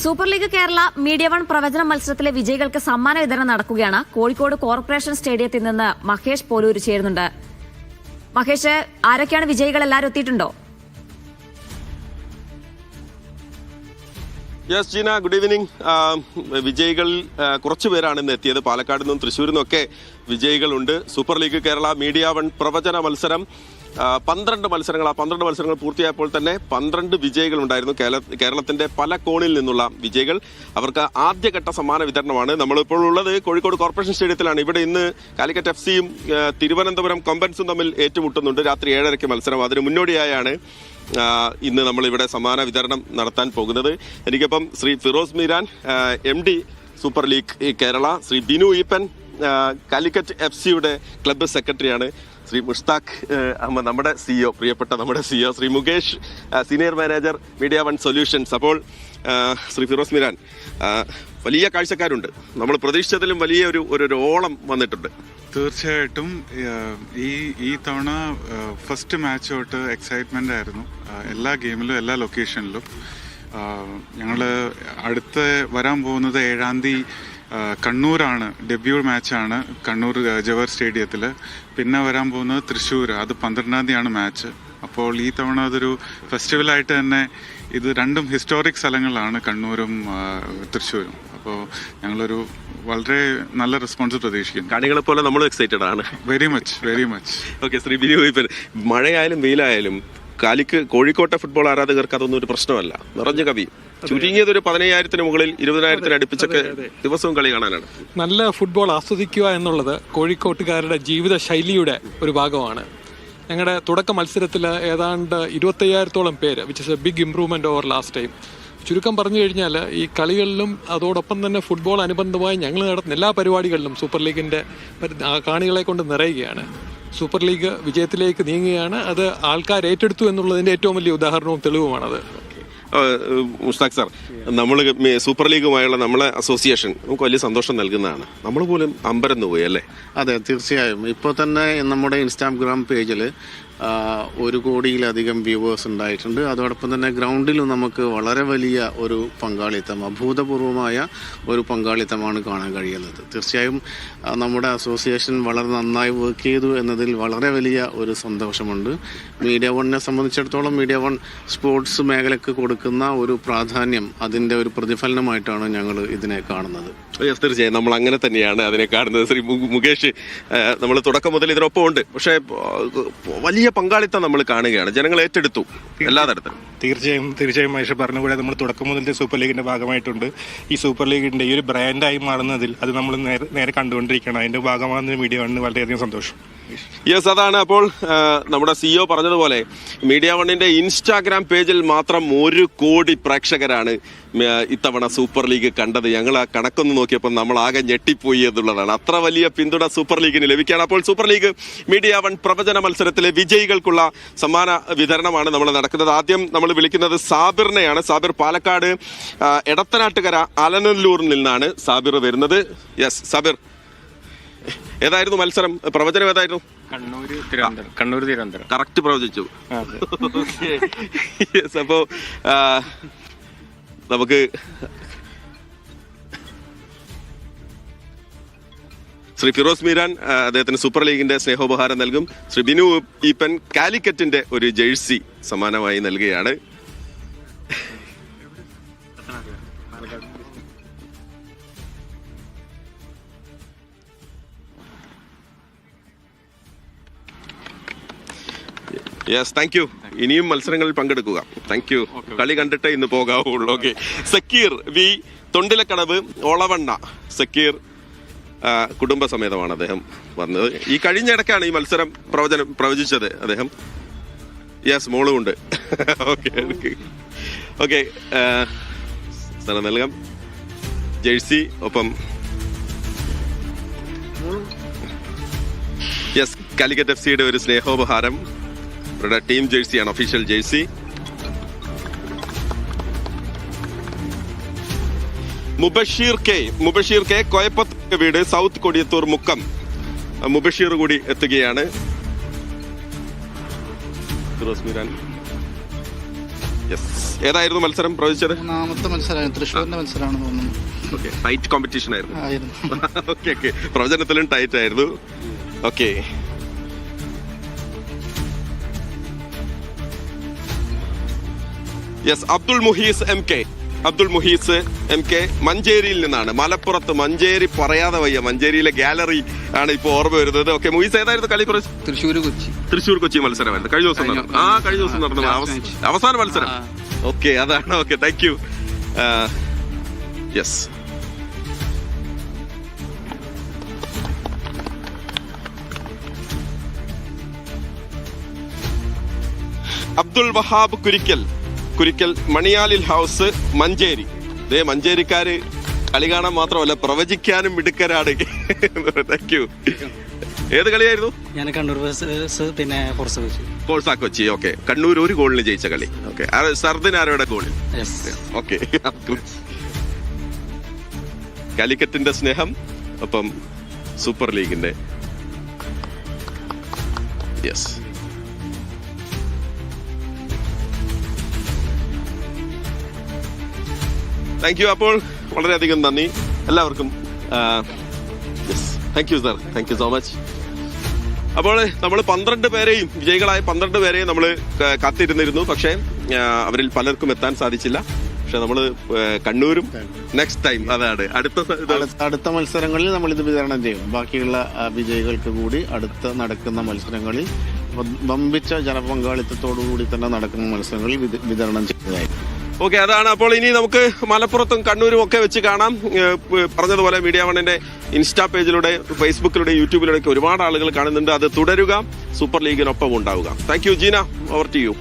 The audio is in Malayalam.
Super league Kerala media one പ്രവചന മത്സരത്തിലെ വിജയികൾക്ക് സമ്മാന വിതരണം നടക്കുകയാണ്. കോഴിക്കോട് കോർപ്പറേഷൻ സ്റ്റേഡിയത്തിൽ നിന്ന് മഹേഷ് പോലൂര് ചേരുന്നുണ്ട്. മഹേഷ്, ആരൊക്കെയാണ് വിജയികൾ? എല്ലാവരും എത്തിയിട്ടുണ്ടോ? Yes Jeena, good evening. വിജയികൾ കുറച്ചുപേരാണ് ഇന്ന് എത്തിയത്. പാലക്കാട് നിന്നും തൃശ്ശൂരിൽ നിന്നൊക്കെ വിജയികളുണ്ട്. Super league Kerala media one പ്രവചന മത്സരം 12 മത്സരങ്ങൾ. ആ 12 മത്സരങ്ങൾ പൂർത്തിയായപ്പോൾ തന്നെ 12 വിജയികളുണ്ടായിരുന്നു. കേരളത്തിന്റെ പല കോണിൽ നിന്നുള്ള വിജയികൾ. അവർക്ക് ആദ്യഘട്ട സമ്മാന വിതരണമാണ്. നമ്മളിപ്പോൾ ഉള്ളത് കോഴിക്കോട് കോർപ്പറേഷൻ സ്റ്റേഡിയത്തിലാണ്. ഇവിടെ ഇന്ന് കാലിക്കറ്റ് FC-യും തിരുവനന്തപുരം കൊമ്പൻസും തമ്മിൽ ഏറ്റുമുട്ടുന്നുണ്ട്. രാത്രി 7:30 മത്സരം. അതിന് മുന്നോടിയായാണ് ഇന്ന് നമ്മളിവിടെ സമ്മാന വിതരണം നടത്താൻ പോകുന്നത്. എനിക്കൊപ്പം Shri Firoz Meeran, MD super league Kerala, Shri Binu Eapen, Calicut FC-യുടെ ക്ലബ്ബ് സെക്രട്ടറിയാണ്, ശ്രീ മുഷ്താഖ് അഹമ്മദ്, നമ്മുടെ CEO, പ്രിയപ്പെട്ട നമ്മുടെ CEO, Shri Mukesh, senior manager media one solutions. അപ്പോൾ ശ്രീ ഫിറോസ് മീരാൻ, വലിയ കാഴ്ചക്കാരുണ്ട്. നമ്മൾ പ്രതീക്ഷിച്ചതിലും വലിയ ഒരു ഓളം വന്നിട്ടുണ്ട്. തീർച്ചയായിട്ടും ഈ തവണ ഫസ്റ്റ് മാച്ച് തൊട്ട് എക്സൈറ്റ്മെന്റ് ആയിരുന്നു. എല്ലാ ഗെയിമിലും എല്ലാ ലൊക്കേഷനിലും. ഞങ്ങൾ അടുത്ത് വരാൻ പോകുന്നത് 7-ാം തീയതി കണ്ണൂരാണ്. ഡെബ്യൂ മാച്ചാണ് കണ്ണൂർ ജവഹർ സ്റ്റേഡിയത്തിൽ. പിന്നെ വരാൻ പോകുന്നത് തൃശ്ശൂർ. അത് 12-ാം തീയതിയാണ് മാച്ച്. അപ്പോൾ ഈ തവണ അതൊരു ഫെസ്റ്റിവലായിട്ട് തന്നെ. ഇത് രണ്ടും ഹിസ്റ്റോറിക് സ്ഥലങ്ങളാണ്, കണ്ണൂരും തൃശ്ശൂരും. അപ്പോൾ ഞങ്ങളൊരു വളരെ നല്ല റെസ്പോൺസ് പ്രതീക്ഷിക്കുന്നു. കാണികളെ പോലെ നമ്മൾ എക്സൈറ്റഡ് ആണ്. Very much. Okay, Shri Binu Eapen, മഴയായാലും വെയിലായാലും കോഴിക്കോട്ടെ ഫുട്ബോൾ ആരാധകർക്ക് അതൊന്നും ഒരു പ്രശ്നമല്ല. നിറഞ്ഞ കവി, ചുരുങ്ങിയത് ഒരു 15,000-ന് മുകളിൽ 20,000-ന് അടുപ്പിച്ചൊക്കെ ദിവസവും കളി കാണാനാണ്. നല്ല ഫുട്ബോൾ ആസ്വദിക്കുക എന്നുള്ളത് കോഴിക്കോട്ടുകാരുടെ ജീവിത ശൈലിയുടെ ഒരു ഭാഗമാണ്. ഞങ്ങളുടെ തുടക്ക മത്സരത്തിൽ ഏതാണ്ട് 25,000-ഓളം പേര്, which is a big improvement over last time. ചുരുക്കം പറഞ്ഞു കഴിഞ്ഞാൽ ഈ കളികളിലും അതോടൊപ്പം തന്നെ ഫുട്ബോൾ അനുബന്ധമായി ഞങ്ങൾ നടത്തുന്ന എല്ലാ പരിപാടികളിലും സൂപ്പർ ലീഗിന്റെ കാണികളെ കൊണ്ട് നിറയുകയാണ്. സൂപ്പർ ലീഗ് വിജയത്തിലേക്ക് നീങ്ങുകയാണ്. അത് ആൾക്കാർ ഏറ്റെടുത്തു എന്നുള്ളതിന്റെ ഏറ്റവും വലിയ ഉദാഹരണവും തെളിവുമാണത്. മുസ്താഖ് സാർ, നമ്മൾ സൂപ്പർ ലീഗുമായുള്ള നമ്മളെ അസോസിയേഷൻ നമുക്ക് വലിയ സന്തോഷം നൽകുന്നതാണ്. നമ്മൾ പോലും അമ്പരന്ന് പോയി അല്ലേ? അതെ, തീർച്ചയായും. ഇപ്പോൾ തന്നെ നമ്മുടെ ഇൻസ്റ്റാഗ്രാം പേജിൽ 1 കോടിയിലധികം വ്യൂവേഴ്സ് ഉണ്ടായിട്ടുണ്ട്. അതോടൊപ്പം തന്നെ ഗ്രൗണ്ടിലും നമുക്ക് വളരെ വലിയ ഒരു പങ്കാളിത്തം, അഭൂതപൂർവമായ ഒരു പങ്കാളിത്തമാണ് കാണാൻ കഴിയുന്നത്. തീർച്ചയായും നമ്മുടെ അസോസിയേഷൻ വളരെ നന്നായി വർക്ക് ചെയ്തു എന്നതിൽ വളരെ വലിയ ഒരു സന്തോഷമുണ്ട്. മീഡിയ വണ്ണിനെ സംബന്ധിച്ചിടത്തോളം മീഡിയ വൺ സ്പോർട്സ് മേഖലയ്ക്ക് കൊടുക്കുന്ന ഒരു പ്രാധാന്യം, അതിൻ്റെ ഒരു പ്രതിഫലനമായിട്ടാണ് ഞങ്ങൾ ഇതിനെ കാണുന്നത്. തീർച്ചയായും നമ്മൾ അങ്ങനെ തന്നെയാണ് അതിനെ കാണുന്നത്. ശ്രീ മുകേഷ്, നമ്മൾ തുടക്കം മുതൽ ഇതിനൊപ്പം ഉണ്ട്. പക്ഷേ വലിയ പങ്കാളിത്തം നമ്മൾ കാണുകയാണ്. ജനങ്ങൾ ഏറ്റെടുത്തു എല്ലാ തരത്തിലും. തീർച്ചയായും മഹേഷ് പറഞ്ഞ പോലെ നമ്മൾ തുടക്കം മുതലത്തെ സൂപ്പർ ലീഗിന്റെ ഭാഗമായിട്ടുണ്ട്. ഈ സൂപ്പർ ലീഗിന്റെ ഈ ഒരു ബ്രാൻഡായി മാറുന്നതിൽ അത് നമ്മൾ നേരെ കണ്ടുകൊണ്ടിരിക്കണം. അതിന്റെ ഭാഗമാകുന്ന മീഡിയ വണ്ണിന് വളരെയധികം സന്തോഷം. യെസ്, അതാണ്. അപ്പോൾ നമ്മുടെ CEO പറഞ്ഞതുപോലെ മീഡിയ വണ്ണിന്റെ ഇൻസ്റ്റാഗ്രാം പേജിൽ മാത്രം 1 കോടി പ്രേക്ഷകരാണ് ഇത്തവണ സൂപ്പർ ലീഗ് കണ്ടത്. ഞങ്ങൾ ആ കണക്കൊന്ന് നോക്കിയപ്പോൾ നമ്മൾ ആകെ ഞെട്ടിപ്പോയി എന്നുള്ളതാണ്. അത്ര വലിയ പിന്തുണ സൂപ്പർ ലീഗിന് ലഭിക്കുകയാണ്. അപ്പോൾ സൂപ്പർ ലീഗ് മീഡിയ വൺ പ്രവചന മത്സരത്തിലെ വിജയികൾക്കുള്ള സമ്മാന വിതരണമാണ് നമ്മൾ നടക്കുന്നത്. ആദ്യം നമ്മൾ വിളിക്കുന്നത് സാബിറിനെയാണ്. സാബിർ പാലക്കാട് എടത്തനാട്ടുകര അലനല്ലൂരിൽ നിന്നാണ് സാബിർ വരുന്നത്. യെസ് സാബിർ, ഏതായിരുന്നു മത്സരം? പ്രവചനം ഏതായിരുന്നു? കണ്ണൂർ തിരുവനന്തപുരം. കറക്റ്റ് പ്രവചിച്ചു. അപ്പോ നമുക്ക് ശ്രീ ഫിറോസ് മീരാൻ അദ്ദേഹത്തിന് സൂപ്പർ ലീഗിന്റെ സ്നേഹോപഹാരം നൽകും. ശ്രീ ബിനു ഈപ്പൻ കാലിക്കറ്റിന്റെ ഒരു ജേഴ്സി സമ്മാനമായി നൽകുകയാണ്. Yes, thank you. ഇനിയും മത്സരങ്ങളിൽ പങ്കെടുക്കുക. Thank you. കളി കണ്ടിട്ടേ ഇന്ന് പോകാവുള്ളൂ. ഓക്കെ. സക്കീർ വി, തൊണ്ടിലക്കടവ്, ഒളവണ്ണ. സക്കീർ കുടുംബസമേതമാണ് അദ്ദേഹം വന്നത്. ഈ കഴിഞ്ഞ ഇടയ്ക്കാണ് ഈ മത്സരം പ്രവചിച്ചത് അദ്ദേഹം. യെസ്, മോളും ഉണ്ട്. ഓക്കെ സ്ഥലം നൽകാം. ജേഴ്സി ഒപ്പം യെസ്, കാലിക്കറ്റ് FC-യുടെ ഒരു സ്നേഹോപഹാരം. ഇവരുടെ ടീം ജേഴ്സിയാണ്, official jersey. Mubashir K Koyappath വീട്, സൗത്ത് കൊടിയത്തൂർ മുക്കം. മുബഷീർ കൂടി എത്തുകയാണ്. ഫിറോസ് മീരാൻ യെസ്, ഏതായിരുന്നു മത്സരം പ്രവചിച്ചത്? മൂന്നാമത്തെ മത്സരമാണ്, തൃശ്ശൂരിന്റെ മത്സരമാണ് തോന്നുന്നു. ഓക്കെ, ടൈറ്റ് കോമ്പറ്റീഷൻ ആയിരുന്നു. ആയിരുന്നു. ഓക്കെ, പ്രവചനത്തിലും ടൈറ്റ് ആയിരുന്നു. Okay, yes, Abdul Muhees M K മഞ്ചേരിയിൽ നിന്നാണ്. മലപ്പുറത്ത് മഞ്ചേരി പറയാതെ വയ്യ, മഞ്ചേരിയിലെ ഗാലറി ആണ് ഇപ്പൊ ഓർമ്മ വരുന്നത്. ഓക്കെ, മുഹീസ് ഏതായിരുന്നു കളി? തൃശ്ശൂർ കൊച്ചി മത്സരമായിരുന്നു കഴിഞ്ഞ ദിവസം നടന്ന അവസാന മത്സരം. ഓക്കെ, അതാണ്. Okay, thank you. Yes, Abdul Wahab Kurikkal Maniyalil house Manjeri. ദേ, മഞ്ചേരിക്കാര് കളി കാണാൻ മാത്രമല്ല പ്രവചിക്കാനും മിടുക്കരാണ്. Thank you. ഏത് കളിയായിരുന്നു? ഞാൻ കണ്ണൂർ പിന്നെ ഫോർസ കൊച്ചി. ഓക്കെ, കണ്ണൂർ ഒരു ഗോളിന് ജയിച്ച കളി. ഓക്കെ, സർദിൻ ആരോടെ ഗോളിൽ? ഓക്കെ, കാലിക്കറ്റിന്റെ സ്നേഹം, ഒപ്പം സൂപ്പർ ലീഗിന്റെ. Yes, thank you. അപ്പോൾ വളരെയധികം നന്ദി എല്ലാവർക്കും. Thank you sir, thank you so much. അപ്പോൾ നമ്മൾ 12 പേരെയും വിജയികളായ 12 പേരെയും നമ്മൾ കാത്തിരുന്നിരുന്നു. പക്ഷേ അവരിൽ പലർക്കും എത്താൻ സാധിച്ചില്ല. പക്ഷെ നമ്മൾ കണ്ണൂരും നെക്സ്റ്റ് ടൈം, അതാണ് അടുത്ത മത്സരങ്ങളിൽ നമ്മൾ ഇത് വിതരണം ചെയ്യും. ബാക്കിയുള്ള വിജയികൾക്ക് കൂടി അടുത്ത നടക്കുന്ന മത്സരങ്ങളിൽ വമ്പിച്ച ജനപങ്കാളിത്തത്തോടു കൂടി തന്നെ നടക്കുന്ന മത്സരങ്ങളിൽ വിതരണം ചെയ്യുന്നതായിരിക്കും. ഓക്കെ, അതാണ്. അപ്പോൾ ഇനി നമുക്ക് മലപ്പുറത്തും കണ്ണൂരും ഒക്കെ വെച്ച് കാണാം. പറഞ്ഞതുപോലെ മീഡിയ വണ്ണിന്റെ ഇൻസ്റ്റാ പേജിലൂടെ, ഫേസ്ബുക്കിലൂടെ, യൂട്യൂബിലൂടെ ഒക്കെ ഒരുപാട് ആളുകൾ കാണുന്നുണ്ട്. അത് തുടരുക, സൂപ്പർ ലീഗിനൊപ്പം ഉണ്ടാവുക. Thank you Jeena, over to U.